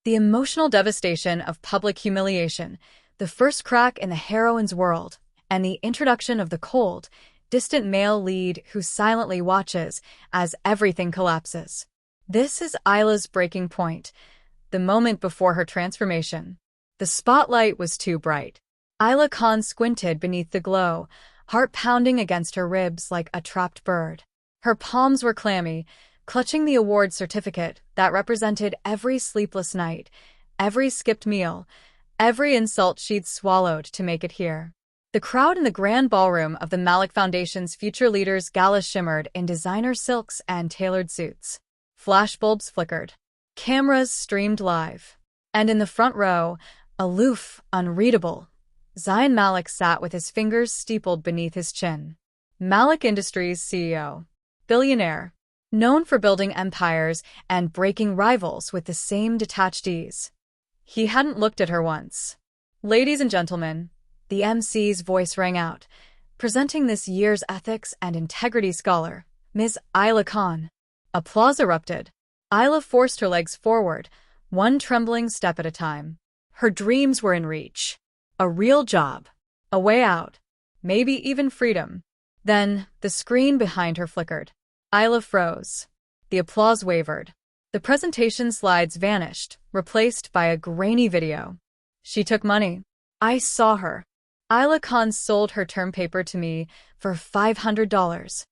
The emotional devastation of public humiliation, the first crack in the heroine's world, and the introduction of the cold, distant male lead who silently watches as everything collapses. This is Isla's breaking point, the moment before her transformation. The spotlight was too bright. Isla Khan squinted beneath the glow, heart pounding against her ribs like a trapped bird. Her palms were clammy, clutching the award certificate that represented every sleepless night, every skipped meal, every insult she'd swallowed to make it here. The crowd in the grand ballroom of the Malik Foundation's Future Leaders Gala shimmered in designer silks and tailored suits. Flashbulbs flickered. Cameras streamed live. And in the front row, aloof, unreadable, Zayn Malik sat with his fingers steepled beneath his chin. Malik Industries CEO. Billionaire. Known for building empires and breaking rivals with the same detached ease. He hadn't looked at her once. Ladies and gentlemen, the MC's voice rang out, presenting this year's ethics and integrity scholar, Ms. Isla Khan. Applause erupted. Isla forced her legs forward, one trembling step at a time. Her dreams were in reach. A real job. A way out. Maybe even freedom. Then, the screen behind her flickered. Isla froze. The applause wavered. The presentation slides vanished, replaced by a grainy video. She took money. I saw her. Isla Khan sold her term paper to me for $500.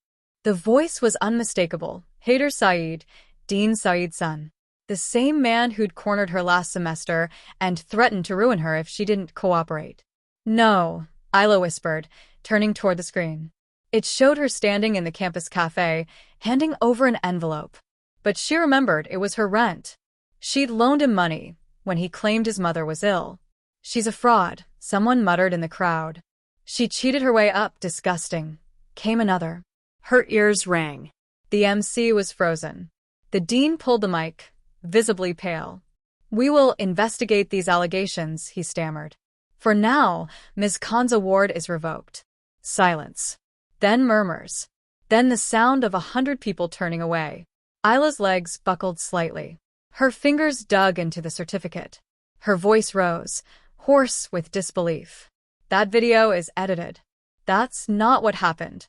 The voice was unmistakable. Haider Saeed, Dean Saeed's son. The same man who'd cornered her last semester and threatened to ruin her if she didn't cooperate. No, Isla whispered, turning toward the screen. It showed her standing in the campus cafe, handing over an envelope. But she remembered it was her rent. She'd loaned him money when he claimed his mother was ill. She's a fraud, someone muttered in the crowd. She cheated her way up, disgusting. Came another. Her ears rang. The MC was frozen. The dean pulled the mic, visibly pale. We will investigate these allegations, he stammered. For now, Ms. Khan's award is revoked. Silence. Then murmurs. Then the sound of 100 people turning away. Isla's legs buckled slightly. Her fingers dug into the certificate. Her voice rose, hoarse with disbelief. That video is edited. That's not what happened.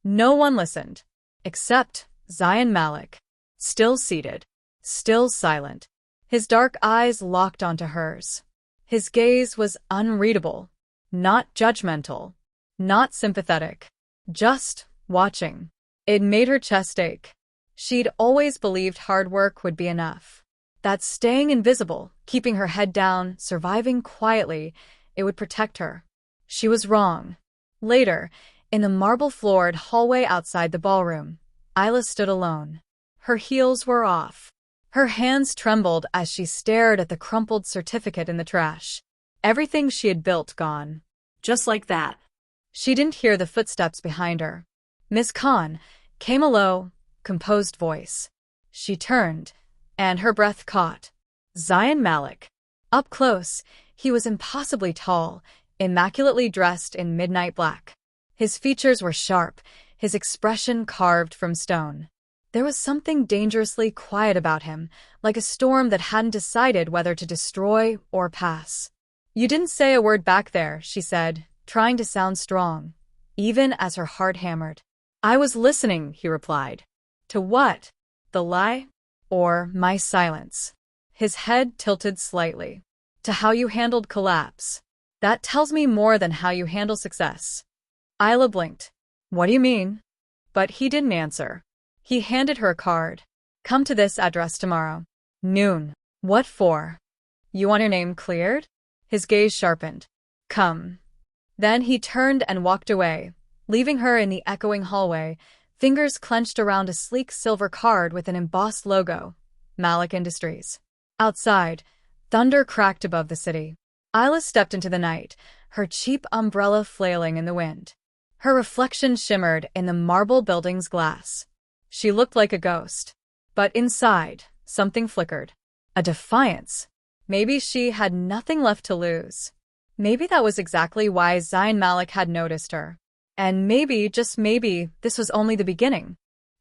No one listened. Except Zayn Malik. Still seated. Still silent. His dark eyes locked onto hers. His gaze was unreadable. Not judgmental. Not sympathetic. Just watching. It made her chest ache. She'd always believed hard work would be enough. That staying invisible, keeping her head down, surviving quietly, it would protect her. She was wrong. Later, in the marble-floored hallway outside the ballroom, Isla stood alone. Her heels were off. Her hands trembled as she stared at the crumpled certificate in the trash. Everything she had built gone. Just like that. She didn't hear the footsteps behind her. Miss Khan came a low, composed voice. She turned, and her breath caught. Zayn Malik. Up close, he was impossibly tall, immaculately dressed in midnight black. His features were sharp, his expression carved from stone. There was something dangerously quiet about him, like a storm that hadn't decided whether to destroy or pass. You didn't say a word back there, she said, trying to sound strong, even as her heart hammered. I was listening, he replied. To what? The lie? Or my silence? His head tilted slightly. To how you handled collapse. That tells me more than how you handle success. Isla blinked. What do you mean? But he didn't answer. He handed her a card. Come to this address tomorrow. Noon. What for? You want your name cleared? His gaze sharpened. Come. Then he turned and walked away, leaving her in the echoing hallway, fingers clenched around a sleek silver card with an embossed logo, Malik Industries. Outside, thunder cracked above the city. Isla stepped into the night, her cheap umbrella flailing in the wind. Her reflection shimmered in the marble building's glass. She looked like a ghost. But inside, something flickered. A defiance. Maybe she had nothing left to lose. Maybe that was exactly why Zayn Malik had noticed her. And maybe, just maybe, this was only the beginning.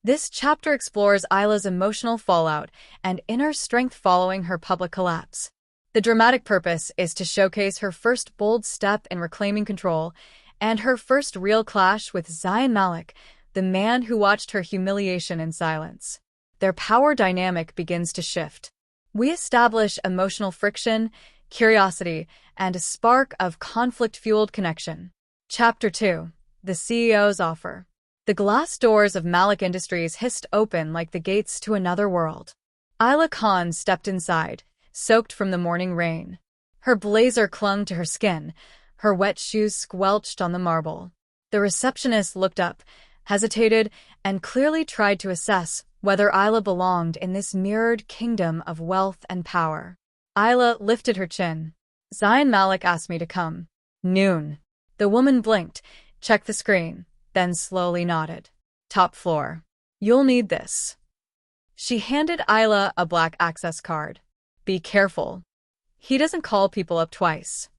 This chapter explores Isla's emotional fallout and inner strength following her public collapse. The dramatic purpose is to showcase her first bold step in reclaiming control and her first real clash with Zayn Malik, the man who watched her humiliation in silence. Their power dynamic begins to shift. We establish emotional friction, curiosity, and a spark of conflict-fueled connection. Chapter 2. The CEO's Offer. The glass doors of Malik Industries hissed open like the gates to another world. Isla Khan stepped inside, soaked from the morning rain. Her blazer clung to her skin, her wet shoes squelched on the marble. The receptionist looked up, hesitated, and clearly tried to assess whether Isla belonged in this mirrored kingdom of wealth and power. Isla lifted her chin. Zayn Malik asked me to come. Noon. The woman blinked, checked the screen, then slowly nodded. Top floor. You'll need this. She handed Isla a black access card. Be careful. He doesn't call people up twice.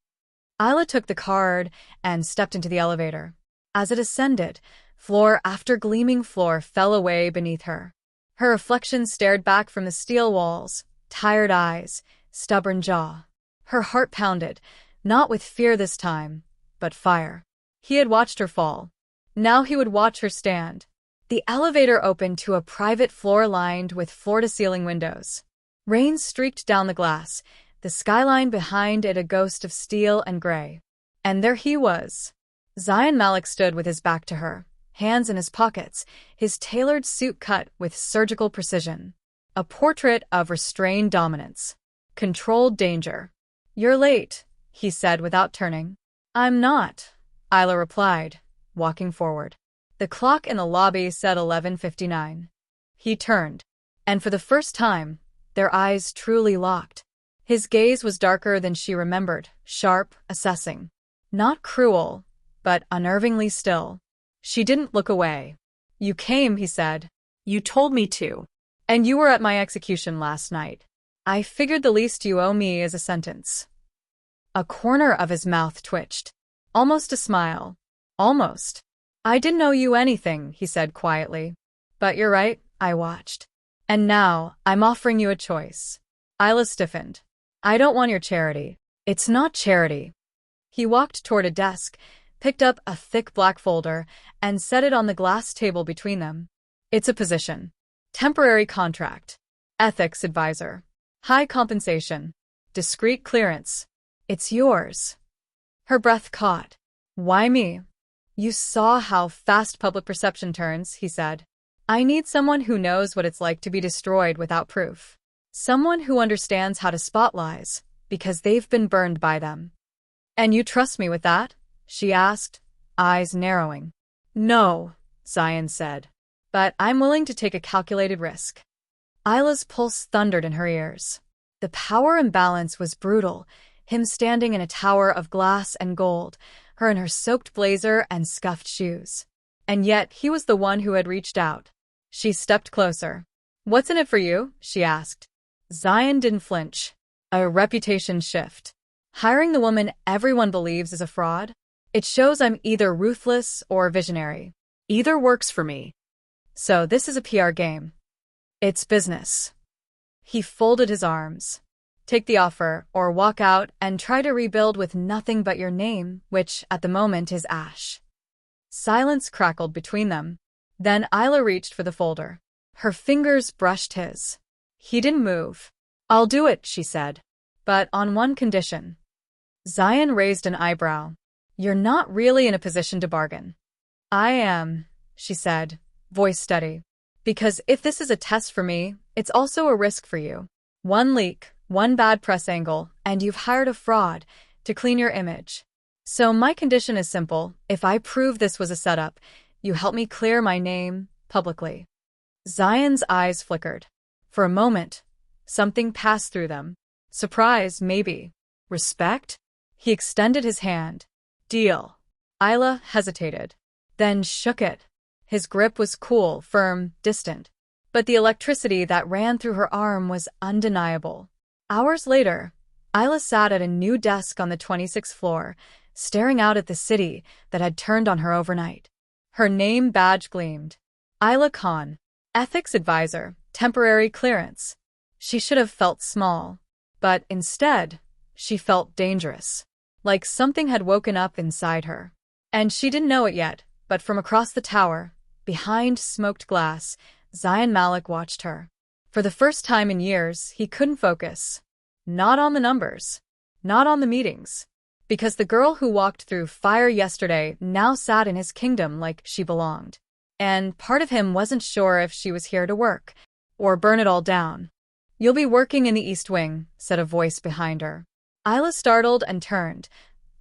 Isla took the card and stepped into the elevator. As it ascended, floor after gleaming floor fell away beneath her. Her reflection stared back from the steel walls, tired eyes, stubborn jaw. Her heart pounded, not with fear this time, but fire. He had watched her fall. Now he would watch her stand. The elevator opened to a private floor lined with floor-to-ceiling windows. Rain streaked down the glass, the skyline behind it a ghost of steel and gray. And there he was. Zayn Malik stood with his back to her, hands in his pockets, his tailored suit cut with surgical precision. A portrait of restrained dominance. Controlled danger. You're late, he said without turning. I'm not, Isla replied, walking forward. The clock in the lobby said 11:59. He turned, and for the first time, their eyes truly locked. His gaze was darker than she remembered, sharp, assessing. Not cruel, but unnervingly still. She didn't look away. You came, he said. You told me to. And you were at my execution last night. I figured the least you owe me is a sentence. A corner of his mouth twitched. Almost a smile. Almost. I didn't owe you anything, he said quietly. But you're right, I watched. And now, I'm offering you a choice. Isla stiffened. I don't want your charity. It's not charity. He walked toward a desk, picked up a thick black folder, and set it on the glass table between them. It's a position. Temporary contract. Ethics advisor. High compensation. Discreet clearance. It's yours. Her breath caught. Why me? You saw how fast public perception turns, he said. I need someone who knows what it's like to be destroyed without proof. Someone who understands how to spot lies, because they've been burned by them. And you trust me with that? She asked, eyes narrowing. No, Zayn said. But I'm willing to take a calculated risk. Isla's pulse thundered in her ears. The power imbalance was brutal, him standing in a tower of glass and gold, her in her soaked blazer and scuffed shoes. And yet he was the one who had reached out. She stepped closer. What's in it for you? She asked. Zayn didn't flinch. A reputation shift. Hiring the woman everyone believes is a fraud? It shows I'm either ruthless or visionary. Either works for me. So this is a PR game. It's business. He folded his arms. Take the offer, or walk out and try to rebuild with nothing but your name, which, at the moment, is ash. Silence crackled between them. Then Isla reached for the folder. Her fingers brushed his. He didn't move. I'll do it, she said. But on one condition. Zayn raised an eyebrow. You're not really in a position to bargain. I am, she said, voice steady. Because if this is a test for me, it's also a risk for you. One leak, one bad press angle, and you've hired a fraud to clean your image. So my condition is simple. If I prove this was a setup, you help me clear my name publicly. Zayn's eyes flickered. For a moment, something passed through them. Surprise, maybe. Respect? He extended his hand. Deal. Isla hesitated, then shook it. His grip was cool, firm, distant. But the electricity that ran through her arm was undeniable. Hours later, Isla sat at a new desk on the 26th floor, staring out at the city that had turned on her overnight. Her name badge gleamed. Isla Khan, Ethics advisor, temporary clearance. She should have felt small. But instead, she felt dangerous. Like something had woken up inside her. And she didn't know it yet, but from across the tower, behind smoked glass, Zayn Malik watched her. For the first time in years, he couldn't focus. Not on the numbers. Not on the meetings. Because the girl who walked through fire yesterday now sat in his kingdom like she belonged. And part of him wasn't sure if she was here to work, or burn it all down. "You'll be working in the East Wing," said a voice behind her. Isla startled and turned,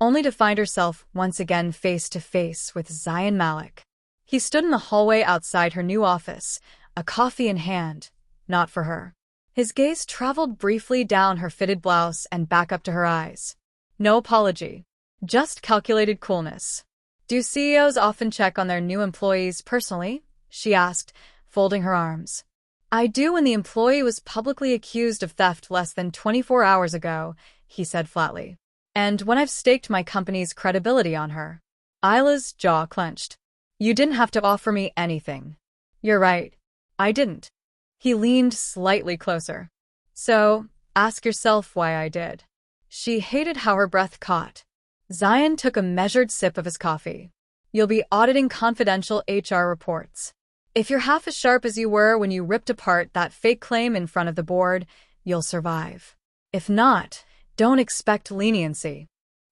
only to find herself once again face to face with Zayn Malik. He stood in the hallway outside her new office, a coffee in hand, not for her. His gaze traveled briefly down her fitted blouse and back up to her eyes. No apology, just calculated coolness. "Do CEOs often check on their new employees personally?" she asked, folding her arms. "I do when the employee was publicly accused of theft less than 24 hours ago," he said flatly. "And when I've staked my company's credibility on her." Isla's jaw clenched. "You didn't have to offer me anything." "You're right. I didn't." He leaned slightly closer. "So, ask yourself why I did." She hated how her breath caught. Zayn took a measured sip of his coffee. "You'll be auditing confidential HR reports. If you're half as sharp as you were when you ripped apart that fake claim in front of the board, you'll survive. If not, don't expect leniency."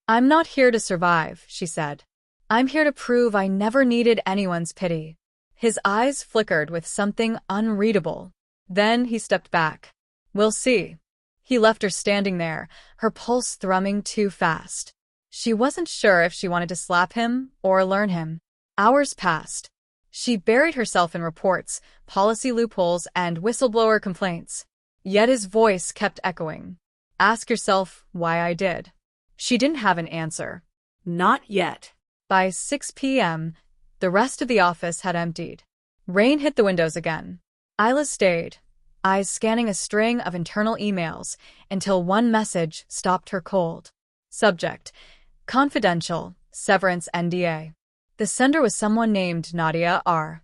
"I'm not here to survive," she said. "I'm here to prove I never needed anyone's pity." His eyes flickered with something unreadable. Then he stepped back. "We'll see." He left her standing there, her pulse thrumming too fast. She wasn't sure if she wanted to slap him or learn him. Hours passed. She buried herself in reports, policy loopholes, and whistleblower complaints. Yet his voice kept echoing. "Ask yourself why I did." She didn't have an answer. Not yet. By 6 p.m., the rest of the office had emptied. Rain hit the windows again. Isla stayed, eyes scanning a string of internal emails, until one message stopped her cold. Subject: Confidential, Severance NDA. The sender was someone named Nadia R.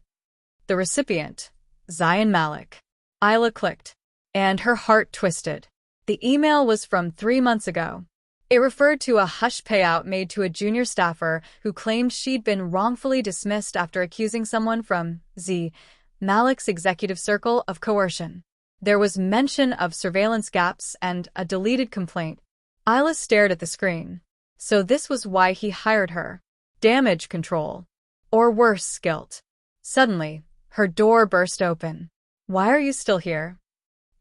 The recipient, Zayn Malik. Isla clicked, and her heart twisted. The email was from 3 months ago. It referred to a hush payout made to a junior staffer who claimed she'd been wrongfully dismissed after accusing someone from Z. Malik's executive circle of coercion. There was mention of surveillance gaps and a deleted complaint. Isla stared at the screen. So this was why he hired her. Damage control. Or worse, guilt. Suddenly, her door burst open. "Why are you still here?"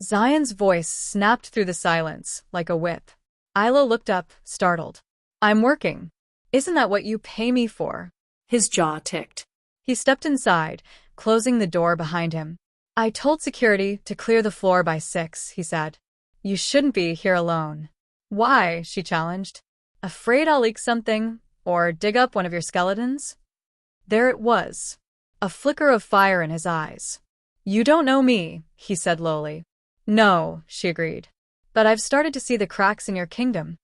Zayn's voice snapped through the silence, like a whip. Isla looked up, startled. "I'm working. Isn't that what you pay me for?" His jaw ticked. He stepped inside, closing the door behind him. "I told security to clear the floor by 6, he said. "You shouldn't be here alone." "Why?" she challenged. "Afraid I'll leak something, or dig up one of your skeletons?" There it was. A flicker of fire in his eyes. "You don't know me," he said lowly. "No," she agreed. "But I've started to see the cracks in your kingdom."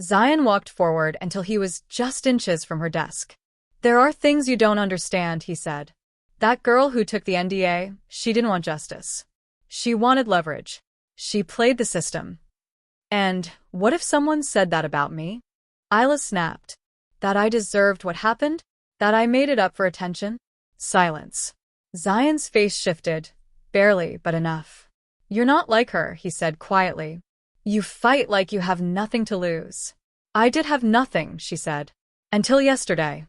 Zayn walked forward until he was just inches from her desk. "There are things you don't understand," he said. "That girl who took the NDA, she didn't want justice. She wanted leverage. She played the system." "And what if someone said that about me?" Isla snapped. "That I deserved what happened? That I made it up for attention?" Silence. Zayn's face shifted. Barely, but enough. "You're not like her," he said quietly. "You fight like you have nothing to lose." "I did have nothing," she said. "Until yesterday."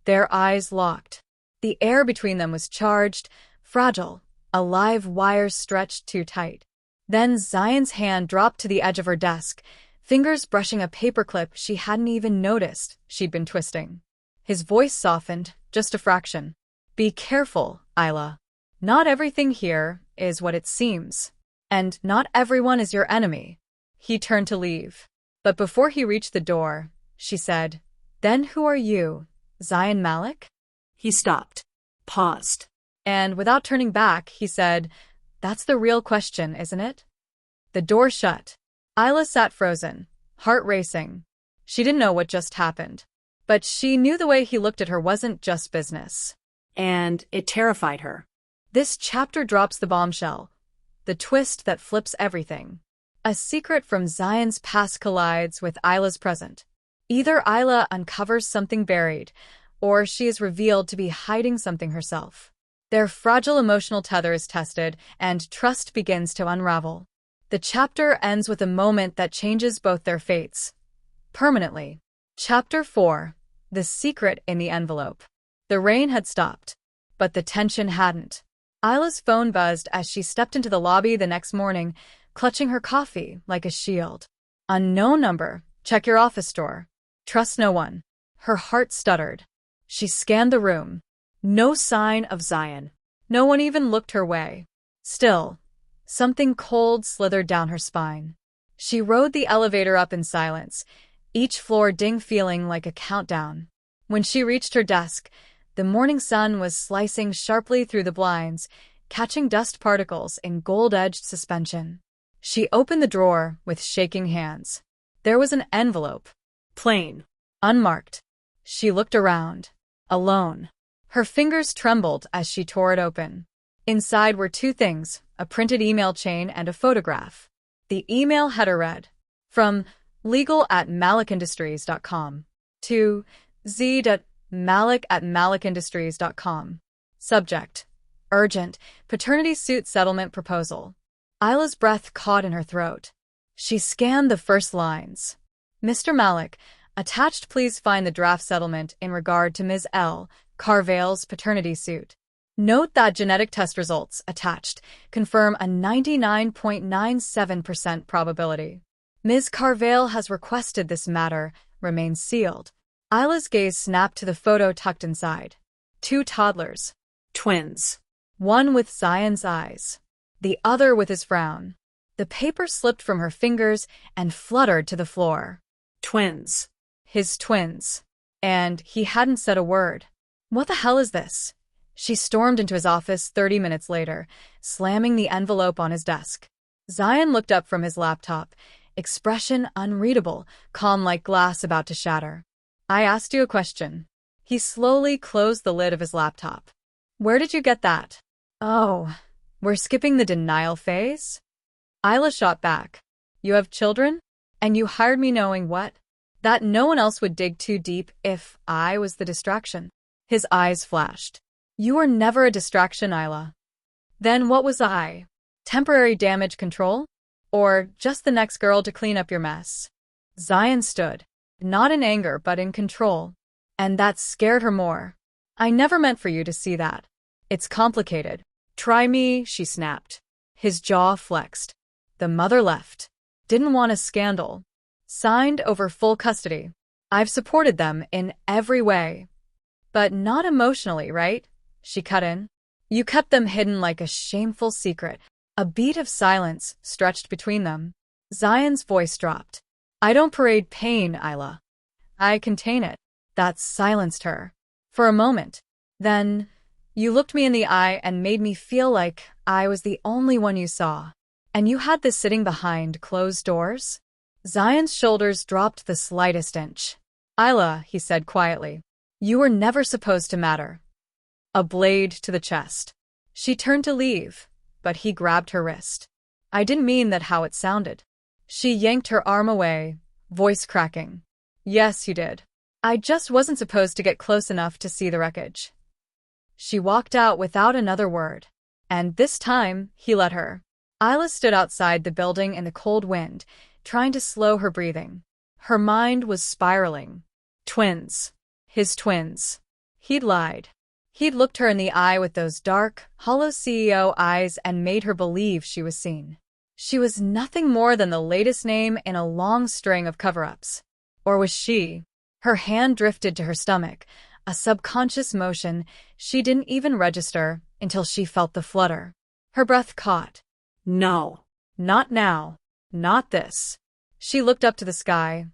Their eyes locked. The air between them was charged, fragile, a live wire stretched too tight. Then Zayn's hand dropped to the edge of her desk, fingers brushing a paperclip she hadn't even noticed she'd been twisting. His voice softened, just a fraction. "Be careful, Isla. Not everything here is what it seems. And not everyone is your enemy." He turned to leave. But before he reached the door, she said, "Then who are you, Zayn Malik?" He stopped, paused. And without turning back, he said, "That's the real question, isn't it?" The door shut. Isla sat frozen, heart racing. She didn't know what just happened. But she knew the way he looked at her wasn't just business. And it terrified her. This chapter drops the bombshell, the twist that flips everything. A secret from Zion's past collides with Isla's present. Either Isla uncovers something buried, or she is revealed to be hiding something herself. Their fragile emotional tether is tested, and trust begins to unravel. The chapter ends with a moment that changes both their fates. Permanently. Chapter 4. The Secret in the Envelope. The rain had stopped, but the tension hadn't. Isla's phone buzzed as she stepped into the lobby the next morning, clutching her coffee like a shield. Unknown number. Check your office drawer. Trust no one. Her heart stuttered. She scanned the room. No sign of Zion. No one even looked her way. Still, something cold slithered down her spine. She rode the elevator up in silence, each floor ding feeling like a countdown. When she reached her desk, the morning sun was slicing sharply through the blinds, catching dust particles in gold-edged suspension. She opened the drawer with shaking hands. There was an envelope. Plain. Unmarked. She looked around. Alone. Her fingers trembled as she tore it open. Inside were two things, a printed email chain and a photograph. The email header read, from legal@malikindustries.com to z.malik@malikindustries.com. Subject, urgent, paternity suit settlement proposal. Isla's breath caught in her throat. She scanned the first lines. Mr. Malik, attached, please find the draft settlement in regard to Ms. L. Carvale's paternity suit. Note that genetic test results attached confirm a 99.97% probability. Ms. Carvale has requested this matter remain sealed. Isla's gaze snapped to the photo tucked inside. Two toddlers. Twins. One with Zion's eyes, the other with his frown. The paper slipped from her fingers and fluttered to the floor. Twins. His twins. And he hadn't said a word. What the hell is this? She stormed into his office 30 minutes later, slamming the envelope on his desk. Zion looked up from his laptop, expression unreadable, calm like glass about to shatter. I asked you a question. He slowly closed the lid of his laptop. Where did you get that? Oh, we're skipping the denial phase? Isla shot back. You have children? And you hired me knowing what? That no one else would dig too deep if I was the distraction. His eyes flashed. You were never a distraction, Isla. Then what was I? Temporary damage control? Or just the next girl to clean up your mess? Zion stood, not in anger but in control. And that scared her more. I never meant for you to see that. It's complicated. Try me, she snapped. His jaw flexed. The mother left. Didn't want a scandal. Signed over full custody. I've supported them in every way. But not emotionally, right? She cut in. You kept them hidden like a shameful secret. A beat of silence stretched between them. Zion's voice dropped. I don't parade pain, Isla. I contain it. That silenced her. For a moment. Then, you looked me in the eye and made me feel like I was the only one you saw. And you had this sitting behind closed doors? Zion's shoulders dropped the slightest inch. Isla, he said quietly, you were never supposed to matter. A blade to the chest. She turned to leave, but he grabbed her wrist. I didn't mean that how it sounded. She yanked her arm away, voice cracking. Yes, you did. I just wasn't supposed to get close enough to see the wreckage. She walked out without another word. And this time, he let her. Isla stood outside the building in the cold wind, trying to slow her breathing. Her mind was spiraling. Twins. His twins. He'd lied. He'd looked her in the eye with those dark, hollow CEO eyes and made her believe she was seen. She was nothing more than the latest name in a long string of cover-ups. Or was she? Her hand drifted to her stomach, a subconscious motion she didn't even register until she felt the flutter. Her breath caught. No. Not now. Not this. She looked up to the sky,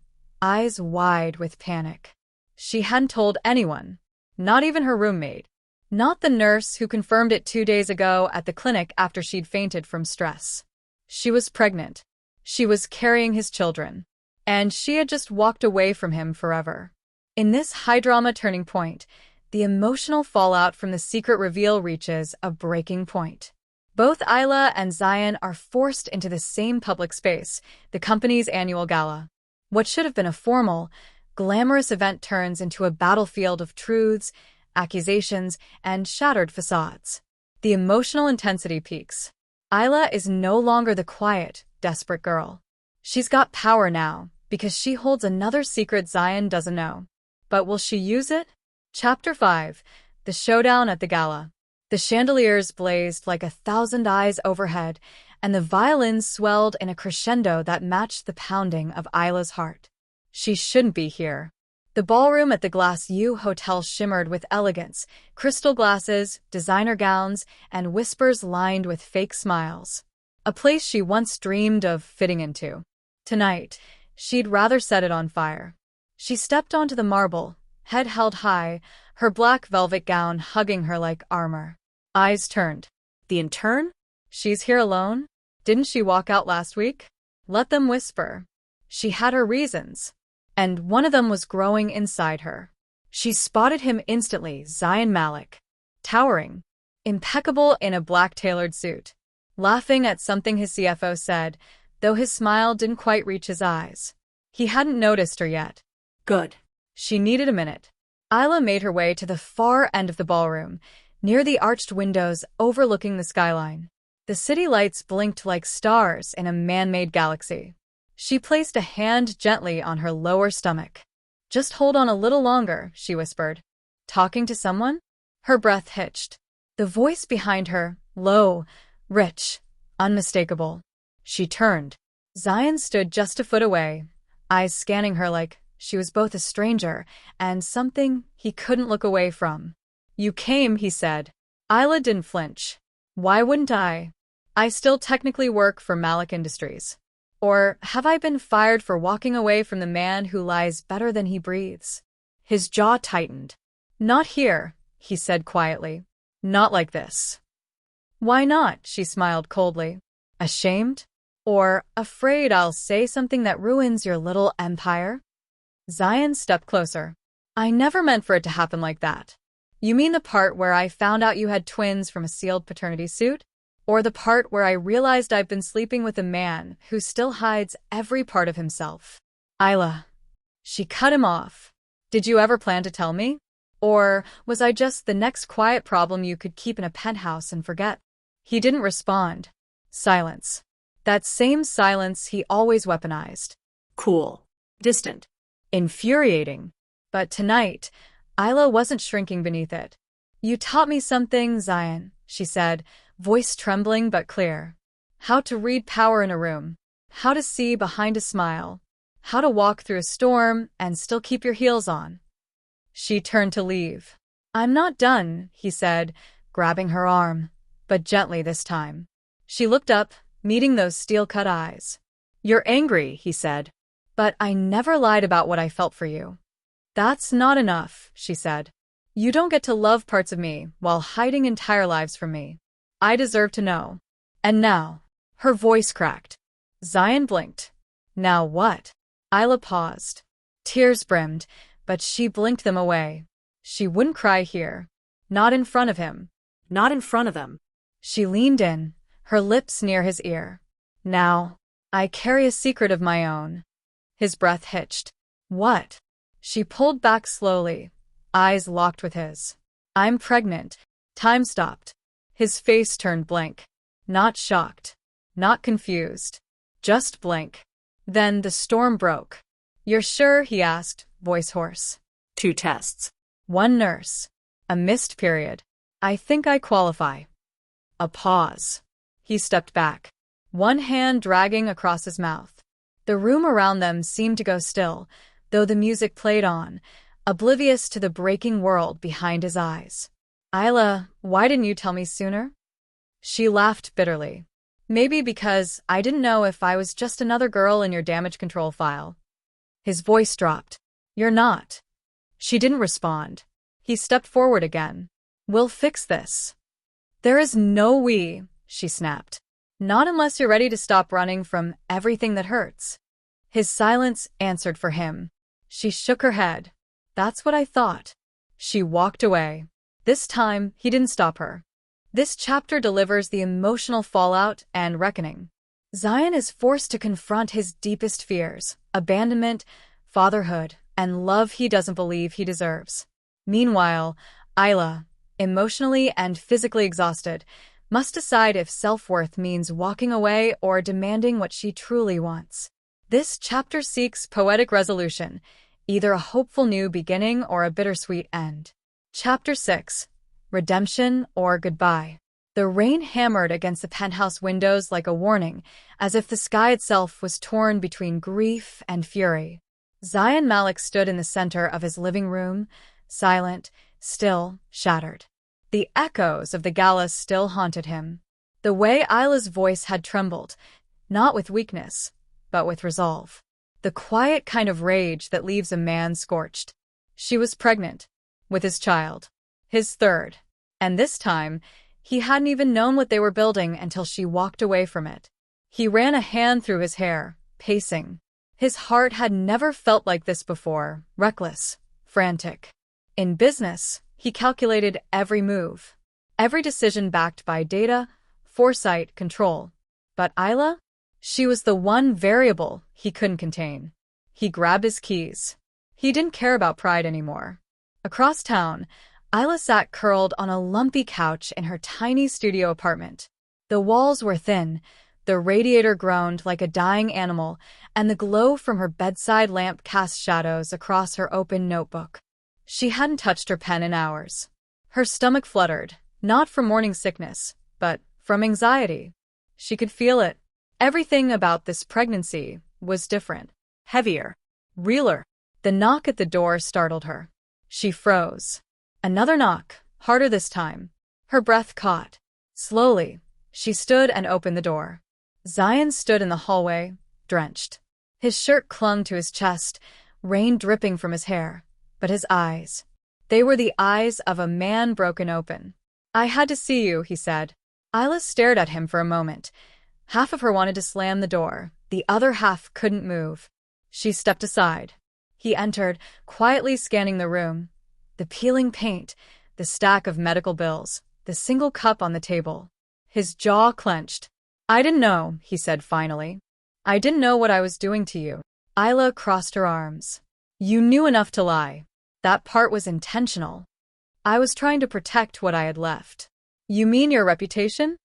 eyes wide with panic. She hadn't told anyone, not even her roommate, not the nurse who confirmed it 2 days ago at the clinic after she'd fainted from stress. She was pregnant. She was carrying his children. And she had just walked away from him forever. In this high-drama turning point, the emotional fallout from the secret reveal reaches a breaking point. Both Isla and Zion are forced into the same public space, the company's annual gala. What should have been a formal, glamorous event turns into a battlefield of truths, accusations, and shattered facades. The emotional intensity peaks. Isla is no longer the quiet, desperate girl. She's got power now, because she holds another secret Zion doesn't know. But will she use it? Chapter 5. The Showdown at the Gala. The chandeliers blazed like 1,000 eyes overhead, and the violins swelled in a crescendo that matched the pounding of Isla's heart. She shouldn't be here. The ballroom at the Glass U Hotel shimmered with elegance, crystal glasses, designer gowns, and whispers lined with fake smiles. A place she once dreamed of fitting into. Tonight, she'd rather set it on fire. She stepped onto the marble, head held high, her black velvet gown hugging her like armor. Eyes turned. The intern? She's here alone? Didn't she walk out last week? Let them whisper. She had her reasons. And one of them was growing inside her. She spotted him instantly, Zion Malik. Towering. Impeccable in a black tailored suit. Laughing at something his CFO said, though his smile didn't quite reach his eyes. He hadn't noticed her yet. Good. She needed a minute. Isla made her way to the far end of the ballroom, near the arched windows overlooking the skyline. The city lights blinked like stars in a man-made galaxy. She placed a hand gently on her lower stomach. Just hold on a little longer, she whispered. Talking to someone? Her breath hitched. The voice behind her, low, rich, unmistakable. She turned. Zion stood just a foot away, eyes scanning her like she was both a stranger and something he couldn't look away from. You came, he said. Isla didn't flinch. Why wouldn't I? I still technically work for Malik Industries. Or have I been fired for walking away from the man who lies better than he breathes? His jaw tightened. Not here, he said quietly. Not like this. Why not? She smiled coldly. Ashamed? Or afraid I'll say something that ruins your little empire? Zion stepped closer. I never meant for it to happen like that. You mean the part where I found out you had twins from a sealed paternity suit? Or the part where I realized I've been sleeping with a man who still hides every part of himself? Isla. She cut him off. Did you ever plan to tell me? Or was I just the next quiet problem you could keep in a penthouse and forget? He didn't respond. Silence. That same silence he always weaponized. Cool. Distant. Infuriating. But tonight, Isla wasn't shrinking beneath it. You taught me something, Zion, she said, voice trembling but clear. How to read power in a room. How to see behind a smile. How to walk through a storm and still keep your heels on. She turned to leave. I'm not done, he said, grabbing her arm, but gently this time. She looked up, meeting those steel-cut eyes. You're angry, he said. But I never lied about what I felt for you. That's not enough, she said. You don't get to love parts of me while hiding entire lives from me. I deserve to know. And now, her voice cracked. Zion blinked. Now what? Isla paused. Tears brimmed, but she blinked them away. She wouldn't cry here. Not in front of him. Not in front of them. She leaned in, her lips near his ear. Now, I carry a secret of my own. His breath hitched. What? She pulled back slowly, eyes locked with his. I'm pregnant. Time stopped. His face turned blank. Not shocked. Not confused. Just blank. Then the storm broke. You're sure? He asked, voice hoarse. 2 tests. 1 nurse. A missed period. I think I qualify. A pause. He stepped back, one hand dragging across his mouth. The room around them seemed to go still, though the music played on, oblivious to the breaking world behind his eyes. Isla, why didn't you tell me sooner? She laughed bitterly. Maybe because I didn't know if I was just another girl in your damage control file. His voice dropped. You're not. She didn't respond. He stepped forward again. We'll fix this. There is no we, she snapped. Not unless you're ready to stop running from everything that hurts. His silence answered for him. She shook her head. That's what I thought. She walked away. This time, he didn't stop her. This chapter delivers the emotional fallout and reckoning. Zion is forced to confront his deepest fears: abandonment, fatherhood, and love he doesn't believe he deserves. Meanwhile, Isla, emotionally and physically exhausted, must decide if self-worth means walking away or demanding what she truly wants. This chapter seeks poetic resolution, either a hopeful new beginning or a bittersweet end. Chapter 6. Redemption or Goodbye. The rain hammered against the penthouse windows like a warning, as if the sky itself was torn between grief and fury. Zion Malik stood in the center of his living room, silent, still, shattered. The echoes of the gala still haunted him. The way Isla's voice had trembled, not with weakness, but with resolve. The quiet kind of rage that leaves a man scorched. She was pregnant, with his child, his third, and this time, he hadn't even known what they were building until she walked away from it. He ran a hand through his hair, pacing. His heart had never felt like this before, reckless, frantic. In business, he calculated every move, every decision backed by data, foresight, control. But Isla? She was the one variable he couldn't contain. He grabbed his keys. He didn't care about pride anymore. Across town, Isla sat curled on a lumpy couch in her tiny studio apartment. The walls were thin, the radiator groaned like a dying animal, and the glow from her bedside lamp cast shadows across her open notebook. She hadn't touched her pen in hours. Her stomach fluttered, not from morning sickness, but from anxiety. She could feel it. Everything about this pregnancy was different, heavier, realer. The knock at the door startled her. She froze. Another knock, harder this time. Her breath caught. Slowly, she stood and opened the door. Zion stood in the hallway, drenched. His shirt clung to his chest, rain dripping from his hair. But his eyes, they were the eyes of a man broken open. "I had to see you," he said. Isla stared at him for a moment. Half of her wanted to slam the door, the other half couldn't move. She stepped aside. He entered, quietly scanning the room. The peeling paint, the stack of medical bills, the single cup on the table. His jaw clenched. "I didn't know," he said finally. "I didn't know what I was doing to you." Isla crossed her arms. "You knew enough to lie. That part was intentional. I was trying to protect what I had left." "You mean your reputation?"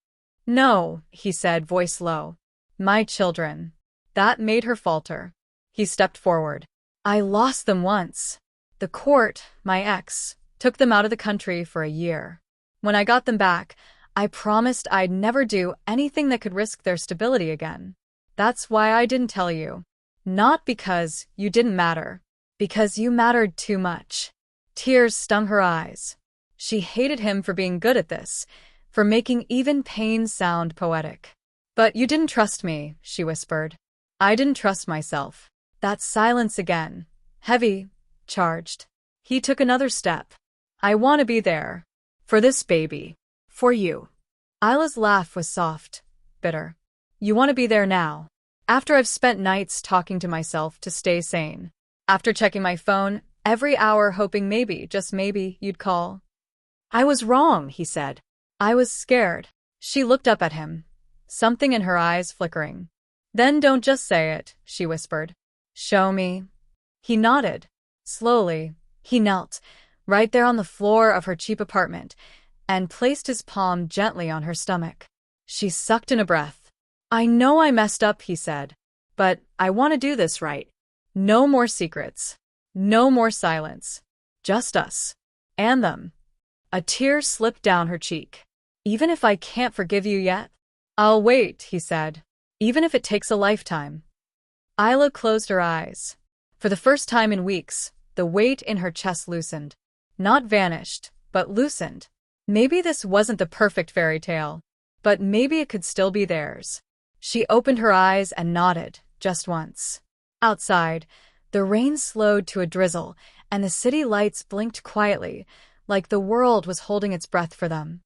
"No," he said, voice low. "My children." That made her falter. He stepped forward. "I lost them once. The court, my ex, took them out of the country for a year. When I got them back, I promised I'd never do anything that could risk their stability again. That's why I didn't tell you. Not because you didn't matter. Because you mattered too much." Tears stung her eyes. She hated him for being good at this, for making even pain sound poetic. "But you didn't trust me," she whispered. "I didn't trust myself." That silence again. Heavy, charged. He took another step. "I want to be there. For this baby. For you." Isla's laugh was soft, bitter. "You want to be there now. After I've spent nights talking to myself to stay sane. After checking my phone every hour hoping maybe, just maybe, you'd call." "I was wrong," he said. "I was scared." She looked up at him, something in her eyes flickering. "Then don't just say it," she whispered. "Show me." He nodded. Slowly, he knelt, right there on the floor of her cheap apartment, and placed his palm gently on her stomach. She sucked in a breath. "I know I messed up," he said, "but I want to do this right. No more secrets. No more silence. Just us. And them." A tear slipped down her cheek. "Even if I can't forgive you yet?" "I'll wait," he said. "Even if it takes a lifetime." Isla closed her eyes. For the first time in weeks, the weight in her chest loosened. Not vanished, but loosened. Maybe this wasn't the perfect fairy tale, but maybe it could still be theirs. She opened her eyes and nodded, just once. Outside, the rain slowed to a drizzle, and the city lights blinked quietly, like the world was holding its breath for them.